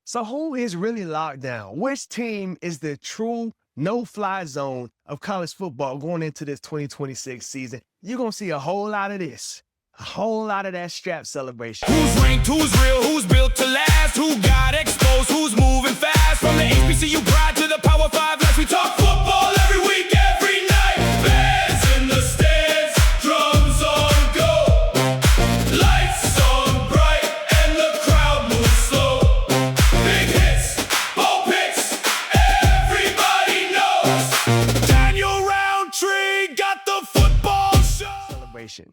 So who is really locked down? Which team is the true no-fly zone of college football going into this 2026 season? You're going to see a whole lot of this, a whole lot of that strap celebration. Who's ranked, who's real, who's built to last, who got exposed, who's moving fast. From the HBCU pride to the Power 5, let's we talk football every week, every night. Fans in the stands, drums on go, lights on bright, and the crowd moves slow. Big hits, ball picks, everybody knows. Daniel Roundtree got the football show.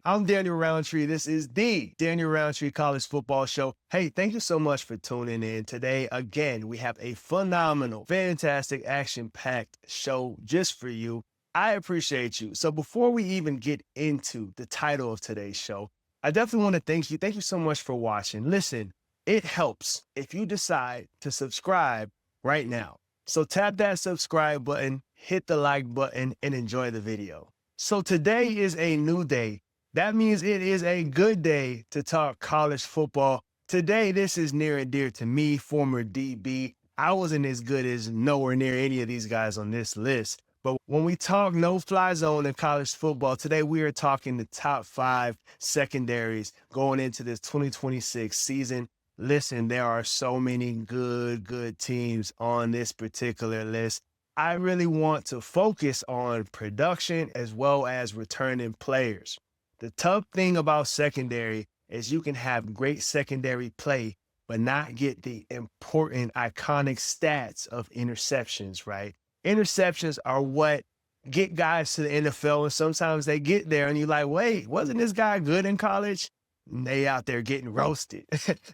I'm Daniel Roundtree. This is the Daniel Roundtree College Football Show. Hey, thank you so much for tuning in. Today, again, we have a phenomenal, fantastic, action-packed show just for you. I appreciate you. So before we even get into the title of today's show, I definitely want to thank you. Thank you so much for watching. Listen, it helps if you decide to subscribe right now. So tap that subscribe button, hit the like button, and enjoy the video. So today is a new day. That means it is a good day to talk college football. Today, this is near and dear to me, former DB. I wasn't as good as nowhere near any of these guys on this list. But when we talk no-fly zone in college football, today we are talking the top 5 secondaries going into this 2026 season. Listen, there are so many good teams on this particular list. I really want to focus on production as well as returning players. The tough thing about secondary is you can have great secondary play, but not get the important, iconic stats of interceptions, right? Interceptions are what get guys to the NFL, and sometimes they get there and you're like, wait, wasn't this guy good in college? And they out there getting roasted.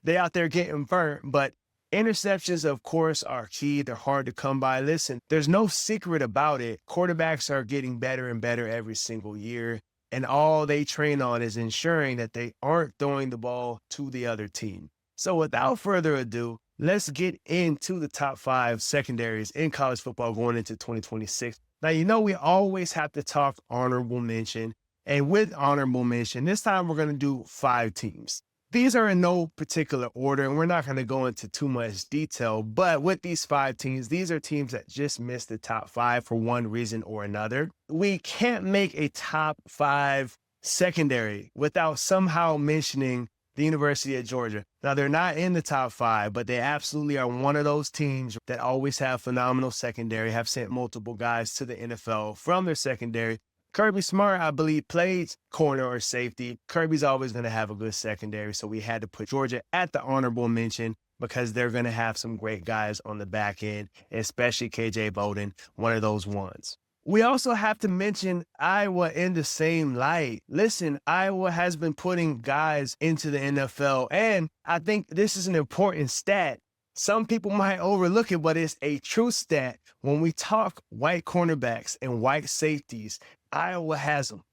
They out there getting burnt, but interceptions, of course, are key. They're hard to come by. Listen, there's no secret about it. Quarterbacks are getting better and better every single year. And all they train on is ensuring that they aren't throwing the ball to the other team. So without further ado, let's get into the top 5 secondaries in college football going into 2026. Now, you know, we always have to talk honorable mention. And with honorable mention, this time we're going to do 5 teams. These are in no particular order, and we're not going to go into too much detail. But with these 5 teams, these are teams that just missed the top 5 for one reason or another. We can't make a top 5 secondary without somehow mentioning the University of Georgia. Now, they're not in the top 5, but they absolutely are one of those teams that always have phenomenal secondary, have sent multiple guys to the NFL from their secondary. Kirby Smart, I believe, played corner or safety. Kirby's always going to have a good secondary, so we had to put Georgia at the honorable mention because they're going to have some great guys on the back end, especially KJ Bowden, one of those ones. We also have to mention Iowa in the same light. Listen, Iowa has been putting guys into the NFL, and I think this is an important stat. Some people might overlook it, but it's a true stat. When we talk white cornerbacks and white safeties, Iowa has them.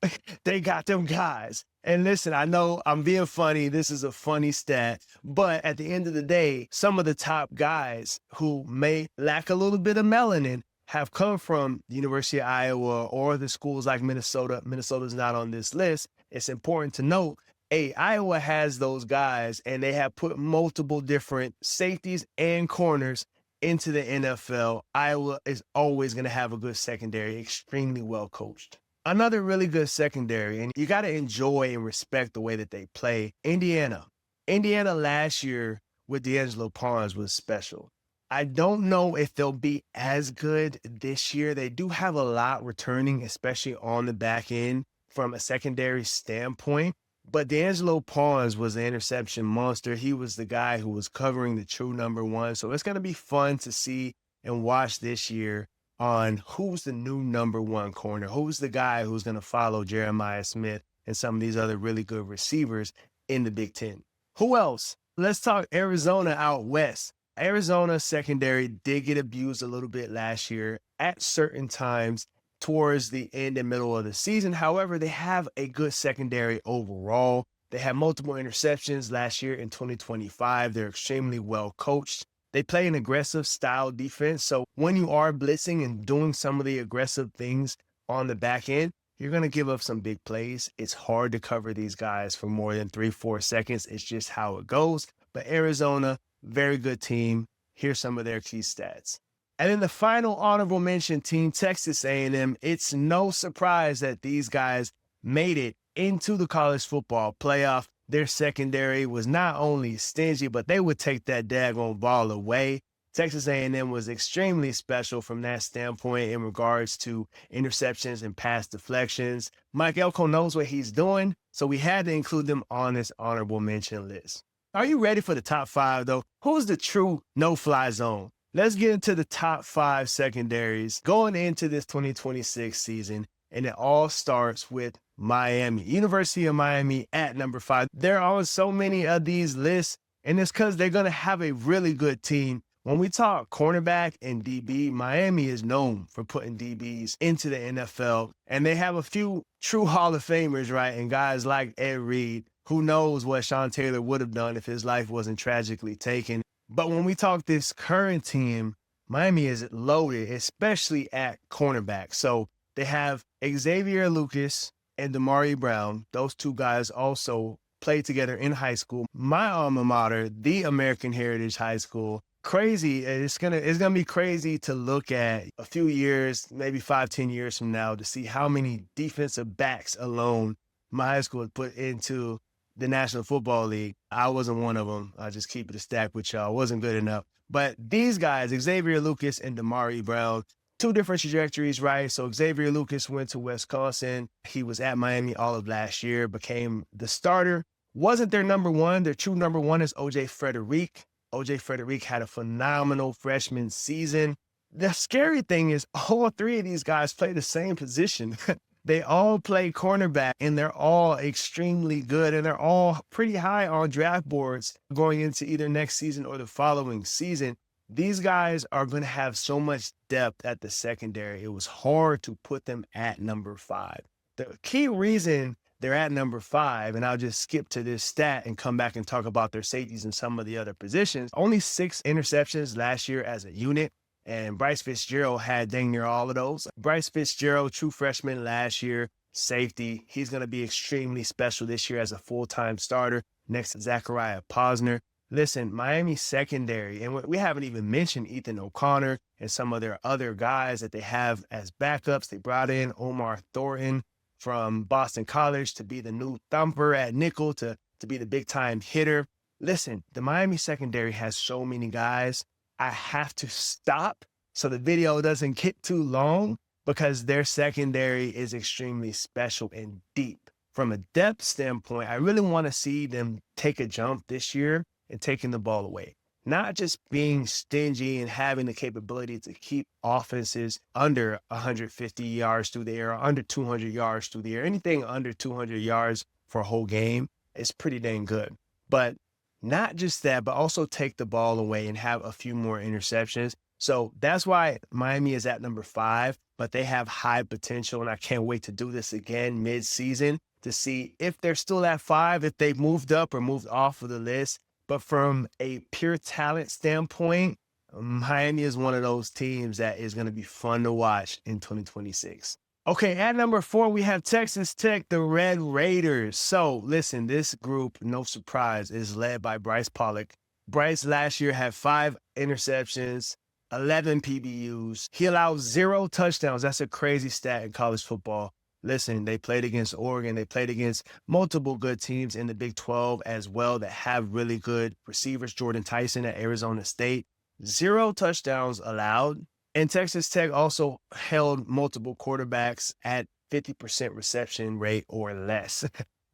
They got them guys. And listen, I know I'm being funny. This is a funny stat. But at the end of the day, some of the top guys who may lack a little bit of melanin have come from the University of Iowa or the schools like Minnesota. Minnesota's not on this list. It's important to note, hey, Iowa has those guys, and they have put multiple different safeties and corners into the NFL. Iowa is always going to have a good secondary, extremely well coached. Another really good secondary, and you got to enjoy and respect the way that they play, Indiana. Indiana last year with D'Angelo Pons was special. I don't know if they'll be as good this year. They do have a lot returning, especially on the back end from a secondary standpoint. But D'Angelo Pons was the interception monster. He was the guy who was covering the true number 1. So it's going to be fun to see and watch this year on who's the new number 1 corner, who's the guy who's going to follow Jeremiah Smith and some of these other really good receivers in the Big Ten. Who else? Let's talk Arizona out west. Arizona secondary did get abused a little bit last year at certain times towards the end and middle of the season. However, they have a good secondary overall. They had multiple interceptions last year in 2025. They're extremely well coached. They play an aggressive style defense. So when you are blitzing and doing some of the aggressive things on the back end, you're going to give up some big plays. It's hard to cover these guys for more than 3-4 seconds. It's just how it goes. But Arizona, very good team. Here's some of their key stats. And then the final honorable mention team, Texas A&M. It's no surprise that these guys made it into the college football playoff. Their secondary was not only stingy, but they would take that daggone ball away. Texas A&M was extremely special from that standpoint in regards to interceptions and pass deflections. Mike Elko knows what he's doing, so we had to include them on this honorable mention list. Are you ready for the top 5, though? Who's the true no-fly zone? Let's get into the top 5 secondaries going into this 2026 season, and it all starts with Miami. University of Miami at number 5. There are so many of these lists, and it's because they're going to have a really good team. When we talk cornerback and DB, Miami is known for putting DBs into the NFL, and they have a few true Hall of Famers, right? And guys like Ed Reed, who knows what Sean Taylor would have done if his life wasn't tragically taken. But when we talk this current team, Miami is loaded, especially at cornerback. So they have Xavier Lucas and Damari Brown. Those two guys also played together in high school. My alma mater, the American Heritage High School. Crazy. It's gonna be crazy to look at a few years, maybe 5-10 years from now, to see how many defensive backs alone my high school had put into the National Football League. I wasn't one of them. I just keep it a stack with y'all. Wasn't good enough. But these guys, Xavier Lucas and Damari Brown, two different trajectories, right? So Xavier Lucas went to Wisconsin. He was at Miami all of last year, became the starter. Wasn't their number one. Their true number one is O.J. Frederick. O.J. Frederick had a phenomenal freshman season. The scary thing is all three of these guys play the same position. They all play cornerback, and they're all extremely good, and they're all pretty high on draft boards going into either next season or the following season. These guys are going to have so much depth at the secondary. It was hard to put them at number 5. The key reason they're at number 5, and I'll just skip to this stat and come back and talk about their safeties and some of the other positions. Only 6 interceptions last year as a unit, and Bryce Fitzgerald had dang near all of those. Bryce Fitzgerald, true freshman last year, safety. He's going to be extremely special this year as a full-time starter next to Zachariah Posner. Listen, Miami secondary, and we haven't even mentioned Ethan O'Connor and some of their other guys that they have as backups. They brought in Omar Thornton from Boston College to be the new thumper at nickel, to be the big-time hitter. Listen, the Miami secondary has so many guys. I have to stop so the video doesn't get too long because their secondary is extremely special and deep. From a depth standpoint, I really want to see them take a jump this year and taking the ball away. Not just being stingy and having the capability to keep offenses under 150 yards through the air, or under 200 yards through the air. Anything under 200 yards for a whole game is pretty dang good. But not just that, but also take the ball away and have a few more interceptions. So that's why Miami is at number 5, but they have high potential, and I can't wait to do this again mid-season to see if they're still at 5, if they've moved up or moved off of the list. But from a pure talent standpoint, Miami is one of those teams that is going to be fun to watch in 2026. Okay, at number 4, we have Texas Tech, the Red Raiders. So listen, this group, no surprise, is led by Bryce Pollock. Bryce last year had 5 interceptions, 11 PBUs. He allowed 0 touchdowns. That's a crazy stat in college football. Listen, they played against Oregon. They played against multiple good teams in the Big 12 as well that have really good receivers. Jordan Tyson at Arizona State. 0 touchdowns allowed. And Texas Tech also held multiple quarterbacks at 50% reception rate or less.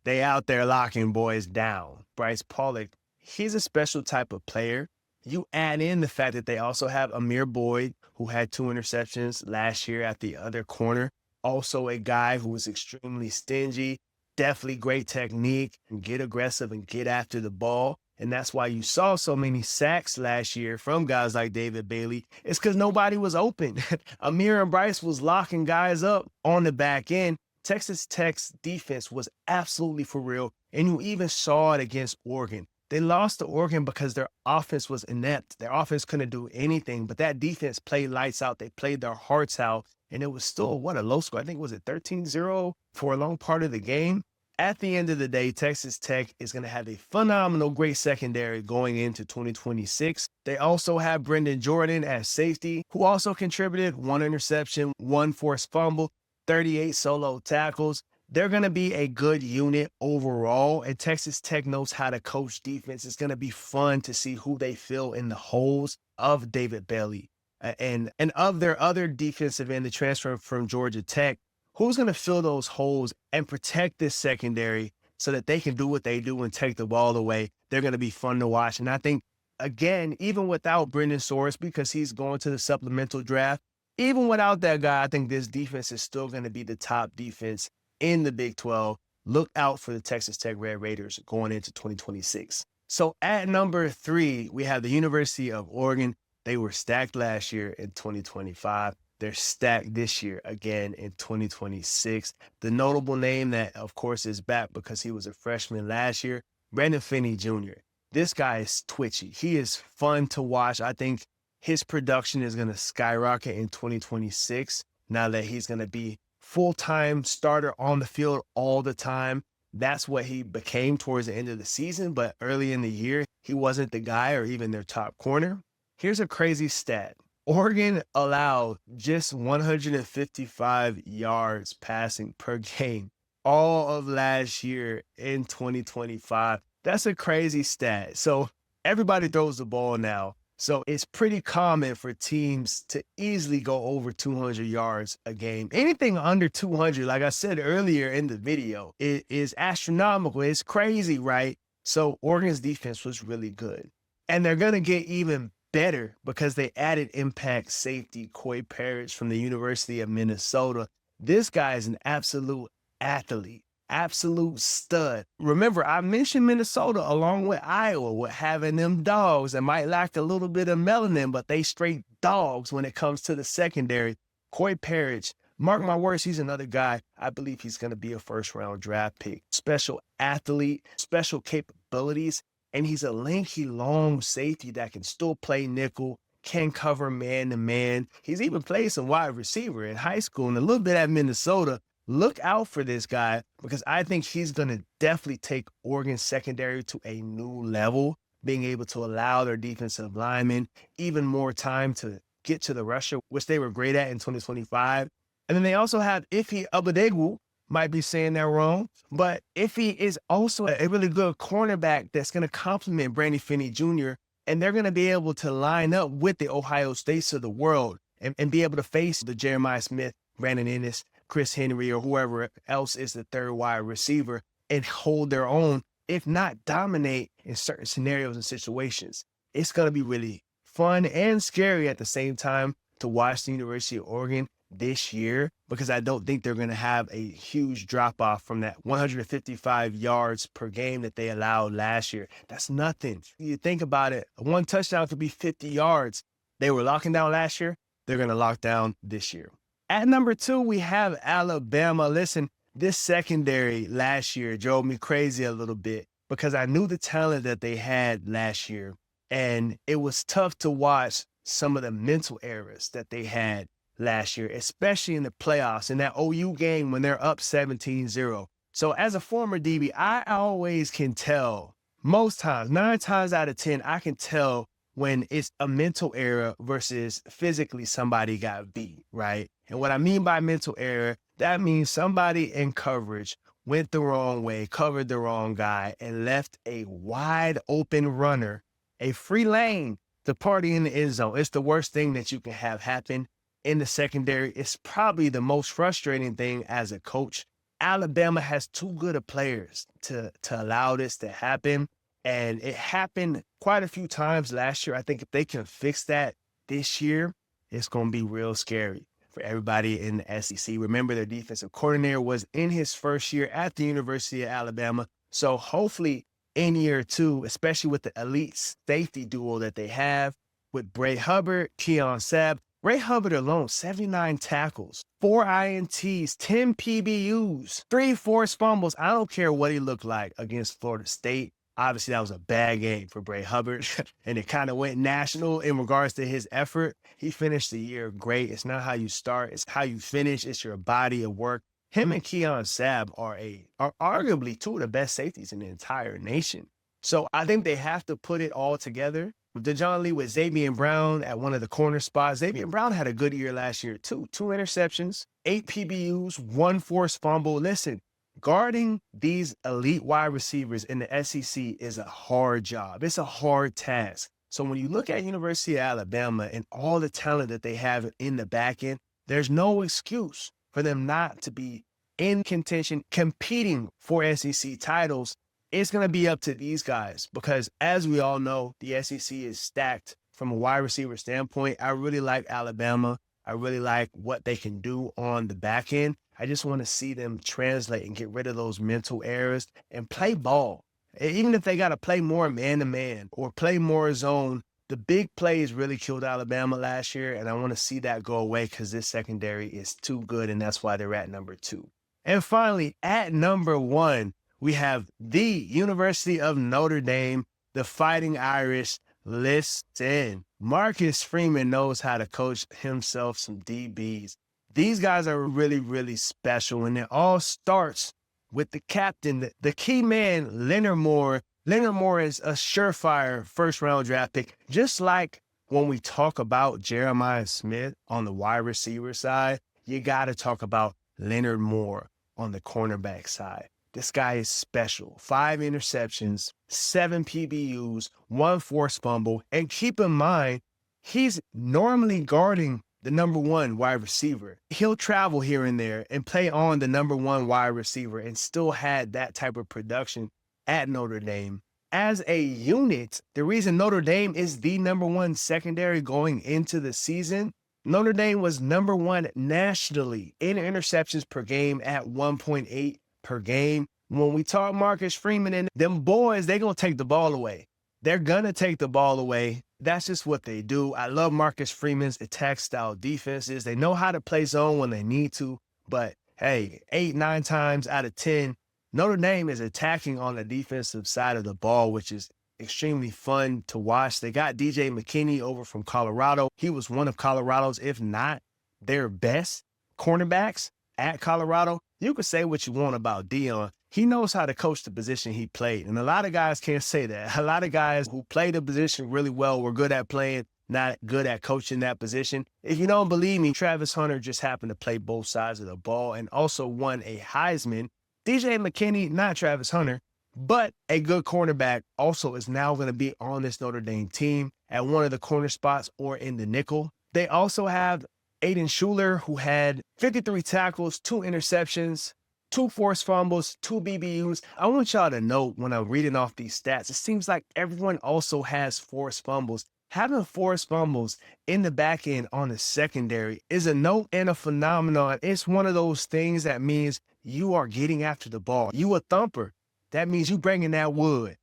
They out there locking boys down. Bryce Pollock, he's a special type of player. You add in the fact that they also have Amir Boyd, who had 2 interceptions last year at the other corner. Also a guy who was extremely stingy, definitely great technique, and get aggressive and get after the ball. And that's why you saw so many sacks last year from guys like David Bailey. It's because nobody was open. Amir and Bryce was locking guys up on the back end. Texas Tech's defense was absolutely for real. And you even saw it against Oregon. They lost to Oregon because their offense was inept. Their offense couldn't do anything, but that defense played lights out. They played their hearts out, and it was still, a low score. I think, was it 13-0 for a long part of the game? At the end of the day, Texas Tech is going to have a phenomenal, great secondary going into 2026. They also have Brendan Jordan as safety, who also contributed 1 interception, 1 forced fumble, 38 solo tackles. They're going to be a good unit overall, and Texas Tech knows how to coach defense. It's going to be fun to see who they fill in the holes of David Bailey and of their other defensive end, the transfer from Georgia Tech. Who's going to fill those holes and protect this secondary so that they can do what they do and take the ball away? They're going to be fun to watch. And I think, again, even without Brendan Soares, because he's going to the supplemental draft, even without that guy, I think this defense is still going to be the top defense in the Big 12. Look out for the Texas Tech Red Raiders going into 2026. So at number 3, we have the University of Oregon. They were stacked last year in 2025. They're stacked this year again in 2026. The notable name that, of course, is back because he was a freshman last year, Brandon Finney Jr. This guy is twitchy. He is fun to watch. I think his production is going to skyrocket in 2026 now that he's going to be full-time starter on the field all the time. That's what he became towards the end of the season, but early in the year, he wasn't the guy or even their top corner. Here's a crazy stat. Oregon allowed just 155 yards passing per game all of last year in 2025. That's a crazy stat. So everybody throws the ball now. So it's pretty common for teams to easily go over 200 yards a game. Anything under 200, like I said earlier in the video, it is astronomical. It's crazy, right? So Oregon's defense was really good. And they're going to get even better because they added impact safety Coy Parrish from the University of Minnesota. This guy is an absolute athlete, absolute stud. Remember, I mentioned Minnesota along with Iowa with having them dogs that might lack a little bit of melanin, but they straight dogs when it comes to the secondary. Coy Parrish, mark my words, he's another guy. I believe he's going to be a first-round draft pick. Special athlete, special capabilities. And he's a lanky, long safety that can still play nickel, can cover man-to-man. He's even played some wide receiver in high school and a little bit at Minnesota. Look out for this guy because I think he's going to definitely take Oregon's secondary to a new level, being able to allow their defensive linemen even more time to get to the rusher, which they were great at in 2025. And then they also have Ife Abadegwu. Might be saying that wrong, but Ife is also a really good cornerback that's going to complement Brandon Finney Jr., and they're going to be able to line up with the Ohio States of the world and be able to face the Jeremiah Smith, Brandon Ennis, Chris Henry, or whoever else is the third wide receiver and hold their own, if not dominate in certain scenarios and situations. It's going to be really fun and scary at the same time to watch the University of Oregon this year because I don't think they're going to have a huge drop off from that 155 yards per game that they allowed last year. That's nothing. You think about it, one touchdown could be 50 yards. They were locking down last year. They're going to lock down this year. At number 2, we have Alabama. Listen, this secondary last year drove me crazy a little bit because I knew the talent that they had last year, and it was tough to watch some of the mental errors that they had last year, especially in the playoffs, in that OU game when they're up 17-0. So as a former DB, I always can tell, most times, 9 times out of 10, I can tell when it's a mental error versus physically somebody got beat, right? And what I mean by mental error, that means somebody in coverage went the wrong way, covered the wrong guy, and left a wide open runner, a free lane to party in the end zone. It's the worst thing that you can have happen in the secondary. It's probably the most frustrating thing as a coach. Alabama has too good of players to allow this to happen. And it happened quite a few times last year. I think if they can fix that this year, it's going to be real scary for everybody in the SEC. Remember, their defensive coordinator was in his first year at the University of Alabama. So hopefully in year 2, especially with the elite safety duo that they have with Bray Hubbard, Keon Sabb, Ray Hubbard alone, 79 tackles, 4 INTs, 10 PBUs, 3 forced fumbles. I don't care what he looked like against Florida State. Obviously, that was a bad game for Bray Hubbard, and it kind of went national in regards to his effort. He finished the year great. It's not how you start. It's how you finish. It's your body of work. him and Keon Sabb are arguably two of the best safeties in the entire nation. So I think they have to put it all together. With DeJohn Lee, with Xavier Brown at one of the corner spots. Xavier Brown had a good year last year too. 2 interceptions, 8 PBUs, 1 forced fumble. Listen, guarding these elite wide receivers in the SEC is a hard job. It's a hard task. So when you look at University of Alabama and all the talent that they have in the back end, there's no excuse for them not to be in contention, competing for SEC titles. It's going to be up to these guys because, as we all know, the SEC is stacked from a wide receiver standpoint. I really like Alabama. I really like what they can do on the back end. I just want to see them translate and get rid of those mental errors and play ball. Even if they got to play more man-to-man or play more zone, the big plays really killed Alabama last year, and I want to see that go away because this secondary is too good, and that's why they're at number 2. And finally, at number 1, we have the University of Notre Dame, the Fighting Irish. Listen, Marcus Freeman knows how to coach himself some DBs. These guys are really, really special, and it all starts with the captain, the key man, Leonard Moore. Leonard Moore is a surefire first-round draft pick, just like when we talk about Jeremiah Smith on the wide receiver side, you got to talk about Leonard Moore on the cornerback side. This guy is special. 5 interceptions, 7 PBUs, 1 forced fumble. And keep in mind, he's normally guarding the number 1 wide receiver. He'll travel here and there and play on the number 1 wide receiver and still had that type of production at Notre Dame. As a unit, the reason Notre Dame is the number 1 secondary going into the season, Notre Dame was number 1 nationally in interceptions per game at 1.8 per game. When we talk Marcus Freeman and them boys, they're going to take the ball away. They're going to take the ball away. That's just what they do. I love Marcus Freeman's attack style defenses. They know how to play zone when they need to. But, hey, 8, 9 times out of 10, Notre Dame is attacking on the defensive side of the ball, which is extremely fun to watch. They got DJ McKinney over from Colorado. He was one of Colorado's, if not their best cornerbacks at Colorado. You could say what you want about Dion. He knows how to coach the position he played. And a lot of guys can't say that. A lot of guys who play the position really well were good at playing, not good at coaching that position. If you don't believe me, Travis Hunter just happened to play both sides of the ball and also won a Heisman. DJ McKinney, not Travis Hunter, but a good cornerback, also is now going to be on this Notre Dame team at one of the corner spots or in the nickel. They also have Aiden Schuler, who had 53 tackles, 2 interceptions, 2 forced fumbles, 2 BBUs. I want y'all to note when I'm reading off these stats, it seems like everyone also has forced fumbles. Having forced fumbles in the back end on the secondary is a note and a phenomenon. It's one of those things that means you are getting after the ball. You a thumper. That means you bringing that wood.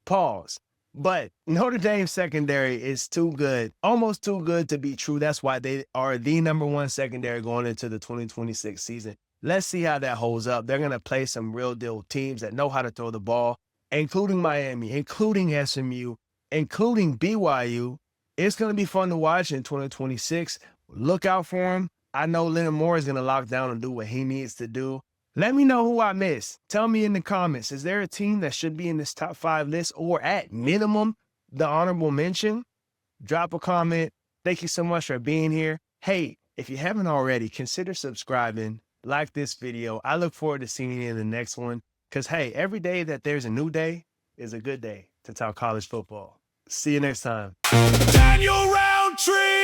Pause. But Notre Dame secondary is too good, almost too good to be true. That's why they are the number 1 secondary going into the 2026 season. Let's see how that holds up. They're going to play some real deal teams that know how to throw the ball, including Miami, including SMU, including BYU. It's going to be fun to watch in 2026. Look out for him. I know Leonard Moore is going to lock down and do what he needs to do. Let me know who I missed. Tell me in the comments, is there a team that should be in this top 5 list or at minimum the honorable mention? Drop a comment. Thank you so much for being here. Hey, if you haven't already, consider subscribing, like this video. I look forward to seeing you in the next one because, hey, every day that there's a new day is a good day to talk college football. See you next time. Daniel Roundtree!